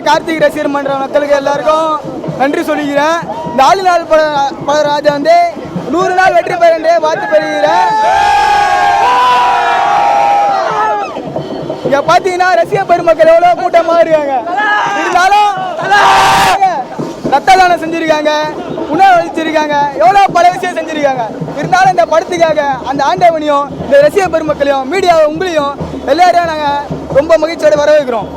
கார்த்திக் ரசிகர் மன்ற மக்களுக்கு எல்லாருக்கும் நன்றி சொல்லிக்கிறேன். இந்த ஆளுநாள் பட ராஜா வந்து 100 நாள் வெற்றி பெற வாழ்த்து பெறுகிறேன். இங்க பாத்தீங்கன்னா ரசிக பெருமக்கள் எவ்வளவு கூட்டமா இருக்காங்க. இருந்தாலும் ரத்த தானம் செஞ்சிருக்காங்க, உணவு அளிச்சிருக்காங்க, எவ்வளவு பல விஷயம் செஞ்சிருக்காங்க. இருந்தாலும் இந்த படத்துக்காக அந்த ஆண்டவனையும் இந்த ரசிக பெருமக்களையும் மீடியாவை உங்களையும் எல்லாரையும் நாங்கள் ரொம்ப மகிழ்ச்சியோட வரவேற்கிறோம்.